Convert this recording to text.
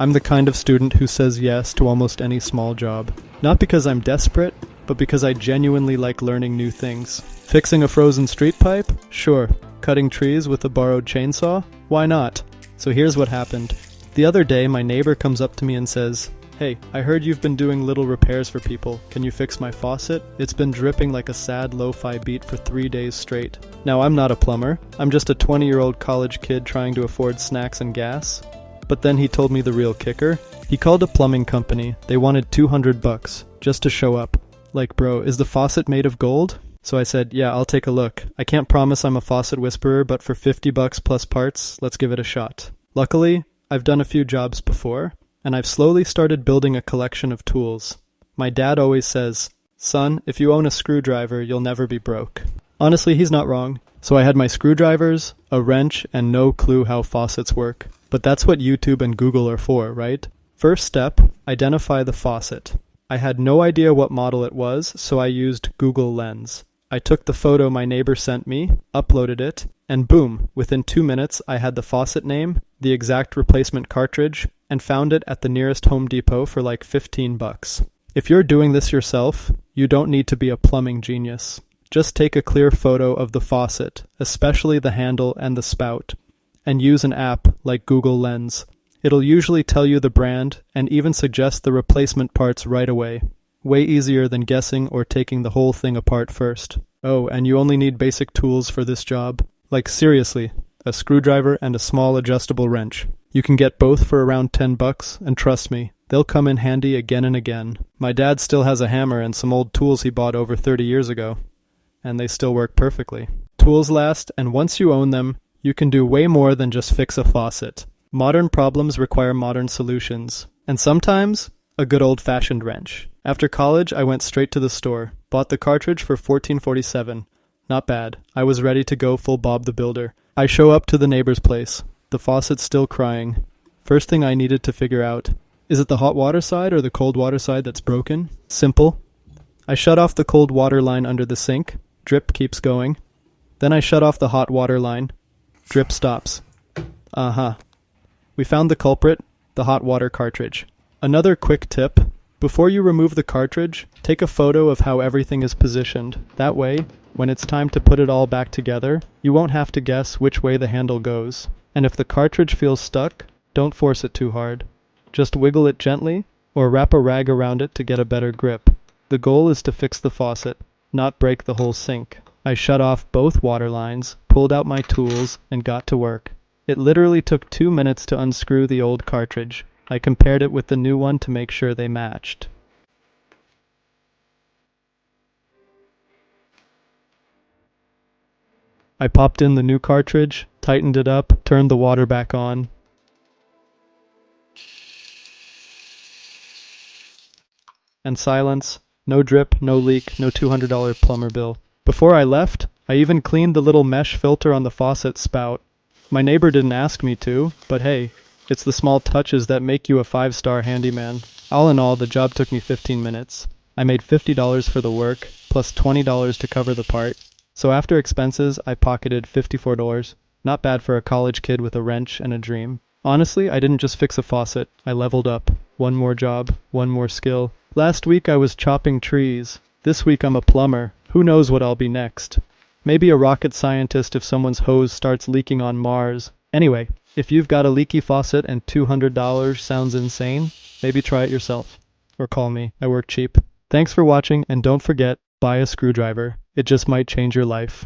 I'm the kind of student who says yes to almost any small job. Not because I'm desperate, but because I genuinely like learning new things. Fixing a frozen street pipe? Sure. Cutting trees with a borrowed chainsaw? Why not? So here's what happened. The other day, my neighbor comes up to me and says, "Hey, I heard you've been doing little repairs for people. Can you fix my faucet? It's been dripping like a sad lo-fi beat for 3 days straight." Now, I'm not a plumber. I'm just a 20-year-old college kid trying to afford snacks and gas. But then he told me the real kicker. He called a plumbing company. They wanted $200 just to show up. Like, bro, is the faucet made of gold? So I said, yeah, I'll take a look. I can't promise I'm a faucet whisperer, but for $50 plus parts, let's give it a shot. Luckily, I've done a few jobs before, and I've slowly started building a collection of tools. My dad always says, "Son, if you own a screwdriver, you'll never be broke." Honestly, he's not wrong. So I had my screwdrivers, a wrench, and no clue how faucets work. But that's what YouTube and Google are for, right? First step, identify the faucet. I had no idea what model it was, so I used Google Lens. I took the photo my neighbor sent me, uploaded it, and boom, within 2 minutes I had the faucet name, the exact replacement cartridge, and found it at the nearest Home Depot for like $15. If you're doing this yourself, you don't need to be a plumbing genius. Just take a clear photo of the faucet, especially the handle and the spout, and use an app like Google Lens. It'll usually tell you the brand and even suggest the replacement parts right away. Way easier than guessing or taking the whole thing apart first. Oh, and you only need basic tools for this job. Like seriously, a screwdriver and a small adjustable wrench. You can get both for around $10, and trust me, they'll come in handy again and again. My dad still has a hammer and some old tools he bought over 30 years ago, and they still work perfectly. Tools last, and once you own them, you can do way more than just fix a faucet. Modern problems require modern solutions, and sometimes a good old-fashioned wrench. After college, I went straight to the store, bought the cartridge for $14.47. Not bad. I was ready to go full Bob the Builder. I show up to the neighbor's place. The faucet's still crying. First thing I needed to figure out, is it the hot water side or the cold water side that's broken? Simple. I shut off the cold water line under the sink. Drip keeps going. Then I shut off the hot water line. Drip stops. We found the culprit, the hot water cartridge. Another quick tip, before you remove the cartridge, take a photo of how everything is positioned. That way, when it's time to put it all back together, you won't have to guess which way the handle goes. And if the cartridge feels stuck, don't force it too hard. Just wiggle it gently, or wrap a rag around it to get a better grip. The goal is to fix the faucet, not break the whole sink. I shut off both water lines, pulled out my tools, and got to work. It literally took 2 minutes to unscrew the old cartridge. I compared it with the new one to make sure they matched. I popped in the new cartridge, tightened it up, turned the water back on. And silence. No drip, no leak, no $200 plumber bill. Before I left, I even cleaned the little mesh filter on the faucet spout. My neighbor didn't ask me to, but hey, it's the small touches that make you a 5-star handyman. All in all, the job took me 15 minutes. I made $50 for the work, plus $20 to cover the part. So after expenses, I pocketed $54. Not bad for a college kid with a wrench and a dream. Honestly, I didn't just fix a faucet. I leveled up. One more job, one more skill. Last week I was chopping trees. This week I'm a plumber. Who knows what I'll be next? Maybe a rocket scientist if someone's hose starts leaking on Mars. Anyway, if you've got a leaky faucet and $200 sounds insane, maybe try it yourself. Or call me. I work cheap. Thanks for watching, and don't forget, buy a screwdriver. It just might change your life.